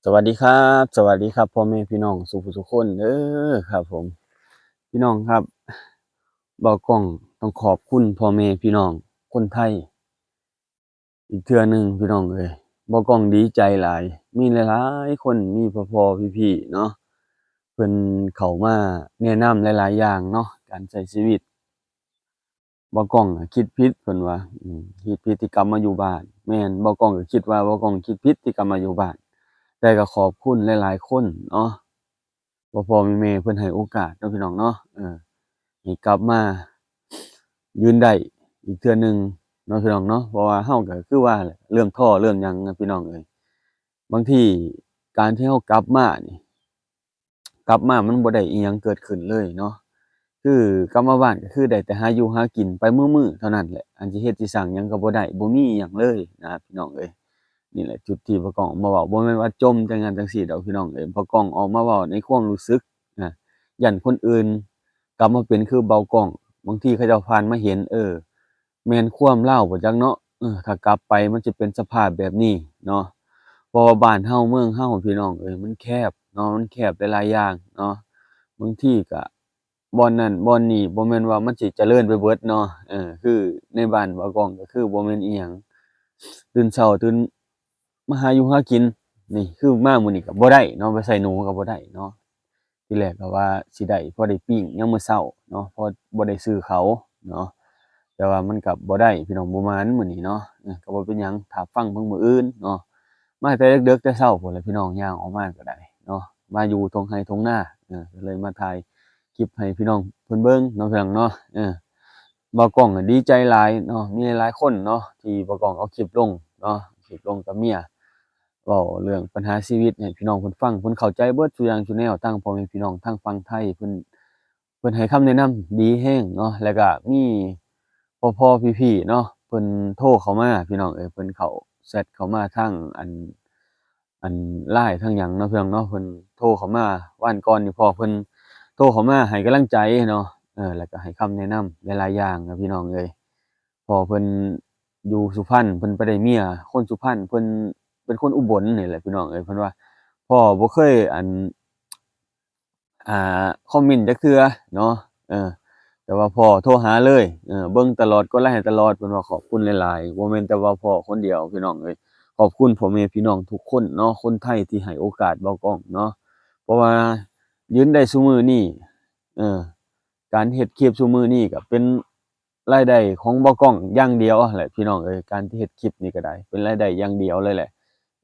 สวัสดีครับสวัสดีครับพ่อแม่พี่น้องสุขทุกคนเด้อครับผมพี่น้องครับเบากล้องต้องขอบคุณพ่อแม่พี่น้องคนไทยอีกเทื่อหนึ่งพี่น้องเอ้ยเบากล้องดีใจหลายมีหลายๆคนมีพ่อๆพี่ๆเนาะเพิ่นเข้ามาแนะนำหลายๆอย่างเนาะการใช้ชีวิตเบากล้องอะคิดผิดเพิ่นว่าคิดผิดที่กลับมาอยู่บ้านแม่นเบากล้องก็คิดว่าเบากล้องคิดผิดที่กลับมาอยู่บ้านแต่ก็ขอบคุณหลายๆคนเนาะ พ่อๆแม่ๆเพิ่นให้โอกาสเนาะพี่น้องเนาะให้กลับมายืนได้อีกเทื่อหนึ่งเนาะพี่น้องเนาะเพราะว่าเราก็คือว่าแหละเรื่องท้อเรื่องหยังอะพี่น้องเอ้ยบางทีการที่เรากลับมานี่กลับมามันบ่ได้อิหยังเกิดขึ้นเลยเนาะคือกลับมาบ้านก็คือได้แต่หาอยู่หากินไปมื้อๆเท่านั้นแหละอันสิเฮ็ดสิสร้างหยังก็บ่ได้บ่มีอิหยังเลยนะครับพี่น้องเอ้ยนี่แหละจุดที่พ่อกล้องออกมาเว้าบ่แม่นว่าจมจังนั้นจังซี้ดอกพี่น้องเอ้ยพ่อกล้องออกมาเว้าในความรู้สึกอา ยั้นคนอื่นกลับมาเป็นคือเบากล้องบางทีเขาเจ้าผ่านมาเห็นแม่นความเลาบ่จักเนาะถ้ากลับไปมันจะเป็นสภาพแบบนี้เนาะเพราะว่าบ้านเฮาเมืองเฮาพี่น้องเอ้ยมันแคบเนาะมันแคบหลายๆอย่างเนาะบางทีก็บ่อนนั้นบ่อนนี้บ่แม่นว่ามันสิเจริญไปเบิดเนาะคือในบ้านเบากล้องก็คือบ่แม่นอิหยังตื่นเช้าตื่นมาหาอยู่หากินนี่คือมามื้อนี้ก็บ่ได้เนาะไปไสหนูก็บ่ได้เนาะ ที่แรกก็ว่าสิได้พอได้ปิ้งยามมื้อเช้าเนาะเพราะบ่ได้ซื้อเขาเนาะแต่ว่ามันก็บ่ได้พี่น้องบ่หมานมื้อนี้เนาะก็บ่เป็นหยังถ้าฟังเบิ่งมื้ออื่นเนาะมาแต่ดึกๆแต่เช้าพู้นแหละพี่น้องย่างออกมาก็ได้เนาะมาอยู่ทงไร่ทงนาก็เลยมาถ่ายคลิปให้พี่น้องเพิ่นเบิ่งเนาะพี่น้องเนาะบ่าวกล้องก็ดีใจหลายเนาะมีหลายๆคนเนาะที่บ่าวกล้องเอาคลิปลงเนาะคลิปลงกับเมีย เว้าเรื่องปัญหาชีวิตให้พี่น้องเพิ่นฟังเพิ่นเข้าใจเบิดซุอย่างซุแนวทั้งพ่อแม่พี่น้องทางฝั่งไทยเพิ่นให้คำแนะนำดีแรงเนาะแล้วก็มีพ่อๆพี่ๆเนาะเพิ่นโทรเข้ามาพี่น้องเอ้ยเพิ่นเข้าแชตเข้ามาทางอัน LINE ทางหยังเนาะพี่น้องเนาะเพิ่นโทรเข้ามาวันก่อนนี่พ่อเพิ่นโทรเข้ามาให้กำลังใจเนาะแล้วก็ให้คำแนะนำหลายๆอย่างอะพี่น้องเอ้ย พ่อเพิ่นอยู่สุพรรณเพิ่นไปได้เมียคนสุพรรณเพิ่นเป็นคนอุบลนี่แหละพี่น้องเอ้ยเพิ่นว่าพ่อบ่เคยคอมเมนต์จักเทื่อเนาะเออแต่ว่าพ่อโทรหาเลยเบิ่งตลอดกดไลก์ให้ตลอดเพิ่นว่าขอบคุณหลายๆบ่แม่นแต่ว่าพ่อคนเดียวพี่น้องเอ้ยขอบคุณพ่อแม่พี่น้องทุกคนเนาะคนไทยที่ให้โอกาสเบาก้องเนาะเพราะว่ายืนได้ซุมื้อนี้เออ การเฮ็ดคลิปซุมื้อนี้ก็เป็นรายได้ของบ่กล้องอย่างเดียวแหละพี่น้องเอ้ยการที่เฮ็ดคลิปนี่ก็ได้เป็นรายได้อย่างเดียวเลยแหละ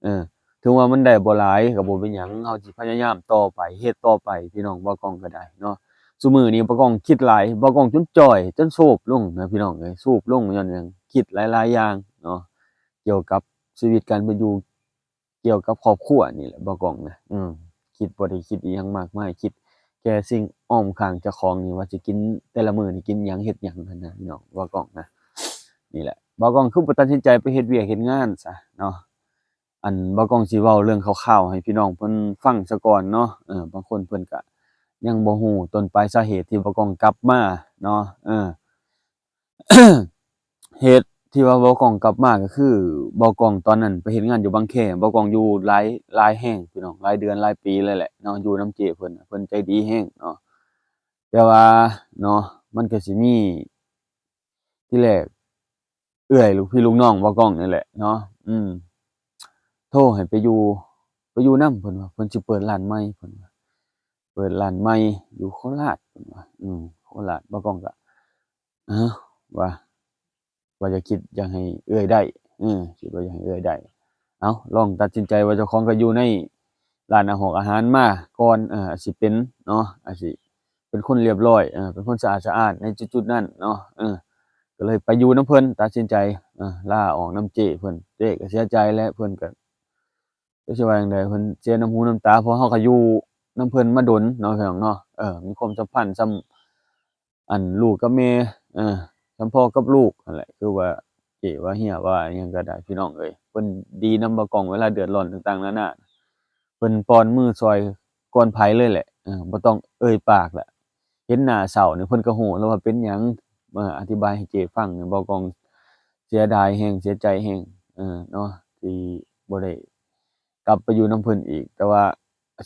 เออถึงว่ามันได้บ่หลายก็บ่เป็นหยังเราสิพยายามต่อไปเฮ็ดต่อไปพี่น้องบ่กล้องก็ได้เนาะซุมื้อนี้บ่กล้องคิดหลายบ่กล้องจนจ้อยจนสูบลงนะพี่น้องเอ้ยสูบลงญ้อนหยังคิดหลายๆอย่างเนาะเกี่ยวกับชีวิตการเป็นอยู่เกี่ยวกับครอบครัวนี่แหละบ่กล้องนะคิดบ่ได้คิดอิหยังมากมายคิด แค่สิ่งอ้อมข้างเจ้าของนี่ว่าสิกินแต่ละมื้อนี่กินหยังเฮ็ดหยังหั้นนะพี่น้องบ่าวกล้องนะนี่แหละบ่าวกล้องคือบ่ตัดสินใจไปเฮ็ดเวียกเฮ็ดงานซะเนาะบ่าวกล้องสิเว้าเรื่องคร่าวๆให้พี่น้องเพิ่นฟังซะก่อนเนาะบางคนเพิ่นก็ยังบ่ฮู้ต้นปลายสาเหตุที่บ่าวกล้องกลับมาเนาะเหตุที่ว่าบ่าวกล้องกลับมาก็คือบ่าวกล้องตอนนั้นไปเฮ็ดงานอยู่บางแคบ่าวกล้องอยู่หลายแรงพี่น้องหลายเดือนหลายปีเลยแหละเนาะอยู่นำเจ้เพิ่นน่ะเพิ่นใจดีแรงเนาะ แต่ว่าเนาะมันก็สิมีที่แรกเอื้อยลูกพี่ลูกน้องบ่กล้องนี่แหละเนาะอืมโทรให้ไปอยู่นำเพิ่นว่าเพิ่นสิเปิดร้านใหม่เพิ่นว่าเปิดร้านใหม่อยู่โคราชเพิ่นว่าโคราชบ่กล้องก็อ้าวว่าจะคิดอยากให้เอื้อยได้คิดว่าอยากให้เอื้อยได้เอ้าลองตัดสินใจว่าเจ้าของก็อยู่ในร้านอาหารมาก่อนอาจสิเป็นเนาะอาจสิ เป็นคนเรียบร้อยเป็นคนสะอาดสะอ้านในจุดๆนั้นเนาะก็เลยไปอยู่นำเพิ่นตัดสินใจลาออกนำเจ้เพิ่นเจ้ก็เสียใจแหละเพิ่นก็จักสิว่าจั่งใดเพิ่นเสียน้ำหูน้ำตาเพราะเราก็อยู่นำเพิ่นมาดนเนาะพี่น้องเนาะมีความสัมพันธ์ส่ำลูกกับแม่เออส่ำพ่อกับลูกนั่นแหละคือว่าเจ้ว่าเฮียว่าอิหยังก็ได้พี่น้องเอ้ยเพิ่นดีนำบ่กล้องเวลาเดือดร้อนต่างๆนานาเพิ่นปอนมือช่วยก่อนไผเลยแหละบ่ต้องเอ่ยปากแหละ เห็นหน้าเศร้านี่เพิ่นก็ฮู้แล้วว่าเป็นหยังมาอธิบายให้เจ้ฟังเนี่ยบ่ต้องเสียดายแรงเสียใจแรงเนาะที่บ่ได้ กลับไปอยู่นำเพิ่นอีกแต่ว่า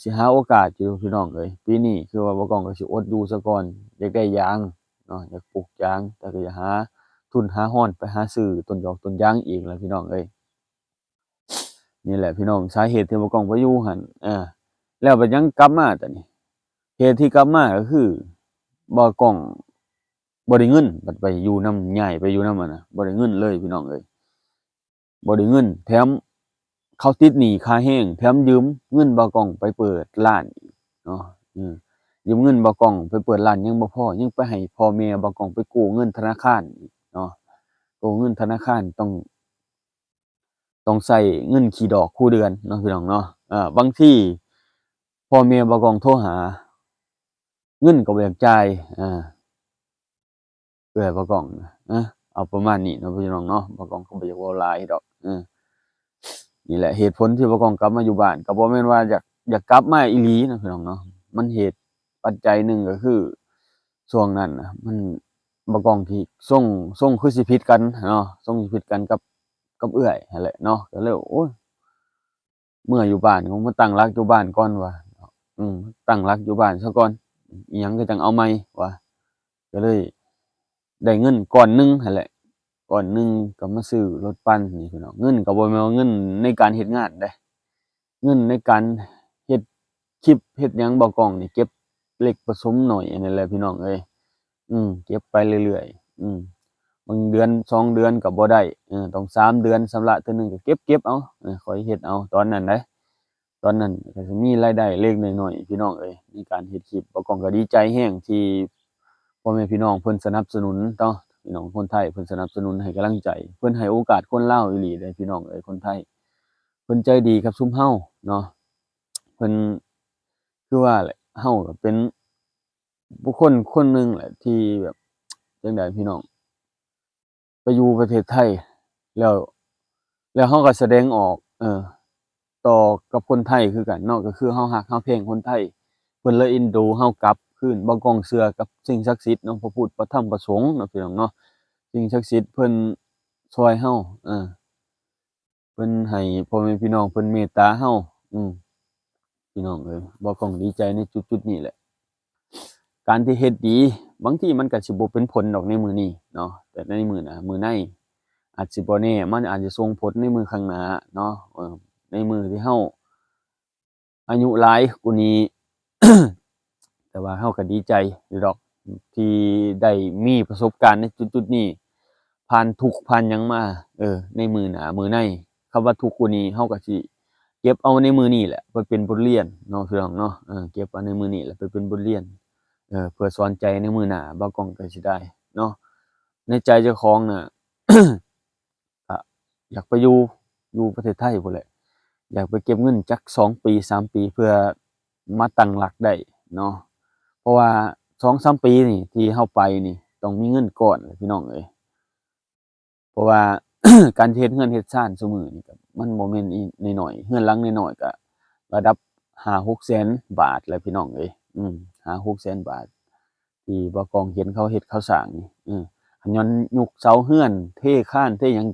สิหาโอกาสอยู่พี่น้องเอ้ยปีนี้คือว่าบ่กล้องก็สิอดอยู่ซะก่อนอยากได้ยางเนาะอยากปลูกยางแต่ก็อยากหาทุนหาร้อนไปหาซื้อต้นยอกต้นยางอีกแหละพี่น้องเอ้ยนี่แหละพี่น้องสาเหตุที่บ่กล้องไปอยู่หั่นแล้วบัดยังกลับมาตะนี่เหตุที่กลับมาก็คือบ่กล้องบ่ได้เงินบัดไปอยู่นำย้ายไปอยู่นำอะนะบ่ได้เงินเลยพี่น้องเอ้ยบ่ได้เงินแถมเขาติดหนี้ค่าแรงแถมยืมเงินบ่กล้องไปเปิดร้านอีกเนาะยืมเงินบ่กล้องไปเปิดร้านยังบ่พอยังไปให้พ่อแม่บ่กล้องไปกู้เงินธนาคารอีกเนาะกู้เงินธนาคารต้องใช้เงินขี้ดอกคู่เดือนเนาะพี่น้องเนาะบางทีพ่อแม่บ่กล้องโทรหาเงินก็บ่อยากจ่ายเอื้อยบ่กล้องเอาประมาณนี้เนาะพี่น้องเนาะบ่กล้องก็บ่อยากเว้าหลายดอกนี่แหละเหตุผลที่บ่กล้องกลับมาอยู่บ้านก็บ่แม่นว่าอยากกลับมาอีหลีนะพี่น้องเนาะมันเหตุปัจจัยหนึ่งก็คือช่วงนั้นน่ะมันบ่กล้องที่ส่งคือสิผิดกันเนาะส่งสิผิดกันกับเอื้อยนั่นแหละเนาะก็เลยโอ๊ยเมื่ออยู่บ้านก็มาตั้งหลักอยู่บ้านก่อนว่าตั้งหลักอยู่บ้านซะก่อนอิหยังก็จังเอาใหม่ว่าก็เลยได้เงินก้อนหนึ่งหั่นแหละก้อนหนึ่งก็มาซื้อรถปั่นนี่พี่น้องเงินก็บ่แม่นว่าเงินในการเฮ็ดงานเดะเงินในการเฮ็ดคลิปเฮ็ดหยังบ่กล้องนี่เก็บเล็กผสมน้อยอันนี้แหละพี่น้องเอ้ยเก็บไปเรื่อยๆบางเดือน2เดือนก็บ่ได้ต้อง3เดือนชำระเทื่อหนึ่งก็เก็บเอาค่อยเฮ็ดเอาตอนนั้นเดะตอนนั้นก็สิมีรายได้เล็กน้อยๆพี่น้องเอ้ยในการเฮ็ดคลิปบ่กล้องก็ดีใจแรงที่พ่อแม่พี่น้องเพิ่นสนับสนุนเนาะพี่น้องคนไทยเพิ่นสนับสนุนให้กำลังใจเพิ่นให้โอกาสคนลาวอีหลีเด้อพี่น้องเอ้ยคนไทยเพิ่นใจดีกับซุมเฮาเนาะเพิ่นคือว่าแหละเฮาก็เป็นบุคคลคนหนึ่งแหละที่แบบจั่งใดพี่น้องไปอยู่ประเทศไทยแล้วเฮาก็แสดงออกต่อกับคนไทยคือกันเนาะก็คือเฮารักเฮาแพงคนไทยเพิ่นเลยเอ็นดูเฮากลับคืนบ่ก้องเชื่อกับสิ่งศักดิ์สิทธิ์เนาะพระพุทธพระธรรมพระสงฆ์เนาะพี่น้องเนาะสิ่งศักดิ์สิทธิ์เพิ่นช่วยเฮาเพิ่นให้พ่อแม่พี่น้องเพิ่นเมตตาเฮาอืมพี่น้องเอ้ยบ่ก้องดีใจในจุดๆนี้แหละการที่เฮ็ดดีบางทีมันก็สิบ่เป็นผลดอกในมื้อนี้เนาะแต่ในมื้อหน้ามื้อในอาจสิบ่แน่มันอาจจะส่งผลในมื้อข้างหน้าเนาะในมื้อที่เฮาอายุหลายกว่านี้ แต่ว่าเราก็ดีใจอยู่ดอกที่ได้มีประสบการณ์ในจุดๆนี้ผ่านทุกข์ผ่านหยังมาในมื้อหน้ามื้อในคำว่าทุกข์กว่านี้เราก็สิเก็บเอาในมื้อนี้แหละไปเป็นบทเรียนเนาะพี่น้องเนาะเก็บเอาในมื้อนี้แหละไปเป็นบทเรียนเพื่อสอนใจในมื้อหน้าบ่ากล้องก็สิได้เนาะในใจเจ้าของน่ะ ก็อยากไปอยู่ประเทศไทยพู้นแหละอยากไปเก็บเงินจัก2ปี3ปีเพื่อมาตั้งหลักได้เนาะเพราะว่า2-3ปีนี่ที่เราไปนี่ต้องมีเงินก้อนพี่น้องเอ้ยเพราะว่า การเฮ็ดเรือนเฮ็ดบ้านซุมื้อนี้ก็มันบ่แม่นอีน้อยๆเรือนหลังน้อยๆก็ระดับ5-6แสนบาทแหละพี่น้องเอ้ย5-6แสนบาทที่บ่กองเห็นเขาเฮ็ดเขาสร้างนี่คันย้อนยุคเสาเรือนเทคานเทหยัง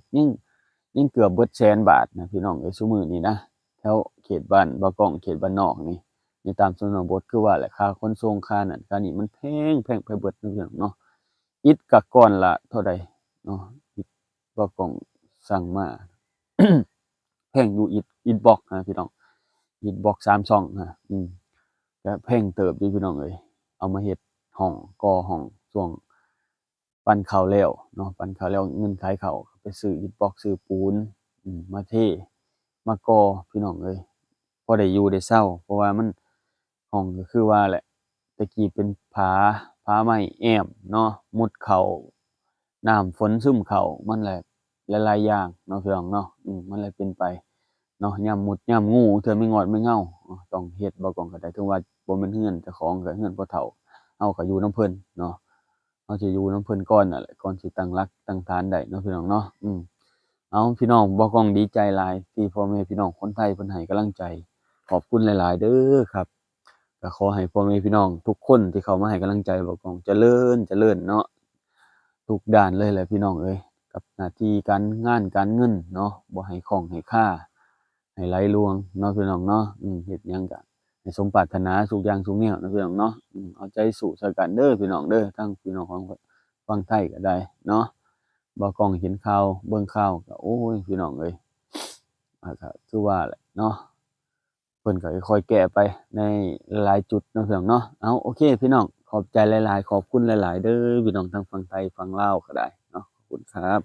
ยังเกือบเบิดแสนบาทนะพี่น้องเอ้ยซุมื้อนี้นะแถวเขตบ้านบ่กองเขตบ้านนอกนี่อยู่ตามชนบทคือว่าแหละค่าขนส่งค่านั่นค่านี่มันแพงไปเบิดเนาะพี่น้องเนาะอิฐก็ก้อนละเท่าใดเนาะอิฐบ่กองสั่งมา แพงอยู่อิฐบล็อกนะพี่น้องอิฐบล็อก3ช่องก็แพงเติบอยู่พี่น้องเอ้ยเอามาเฮ็ดห้องก่อห้องช่วงปั้นข้าวแล้วเนาะปั้นข้าวแล้วเงินขายข้าวไปซื้ออิฐบล็อกซื้อปูนมาเทมาก่อพี่น้องเอ้ยพอได้อยู่ได้เช่าเพราะว่ามันห้องก็คือว่าแหละแต่กี้เป็นผาไม้แอ้มเนาะมุดเข้าน้ำฝนซึมเข้ามันแหละหลายๆอย่างเนาะพี่น้องเนาะมันเลยเป็นไปเนาะยามมุดยามงูเทื่อไม่งอดไม่เง่าต้องเฮ็ดบ่กล้องก็ได้ถึงว่าบ่แม่นเรือนเจ้าของก็เรือนพ่อเฒ่าเราก็อยู่นำเพิ่นเนาะเราสิอยู่นำเพิ่นก่อนนั่นแหละก่อนสิตั้งหลักตั้งฐานได้เนาะพี่น้องเนาะเอาพี่น้องบ่กล้องดีใจหลายที่พ่อแม่พี่น้องคนไทยเพิ่นให้กำลังใจขอบคุณหลายๆเด้อครับก็ขอให้พ่อแม่พี่น้องทุกคนที่เข้ามาให้กำลังใจบ่กล้องเจริญเนาะทุกด้านเลยแหละพี่น้องเอ้ยกับหน้าที่การงานการเงินเนาะบ่ให้ข้องให้ค่า ให้ไหลลวงเนาะพี่น้องเนาะเฮ็ดหยังก็ให้สมปรารถนาทุกอย่างทุกแนวเนาะพี่น้องเนาะเอาใจสู้ช่วยกันเด้อพี่น้องเด้อทั้งพี่น้องของฝั่งไทยก็ได้เนาะบ่กล้องเห็นข่าวเบิ่งข่าวก็โอ้ยพี่น้องเอ้ยก็คือว่าแหละเนาะเพิ่นก็ค่อยๆแก้ไปในหลายๆจุดเนาะพี่น้องเนาะเอาโอเคพี่น้องขอบใจหลายๆขอบคุณหลายๆเด้อพี่น้องทั้งฝั่งไทยฝั่งลาวก็ได้เนาะขอบคุณครับ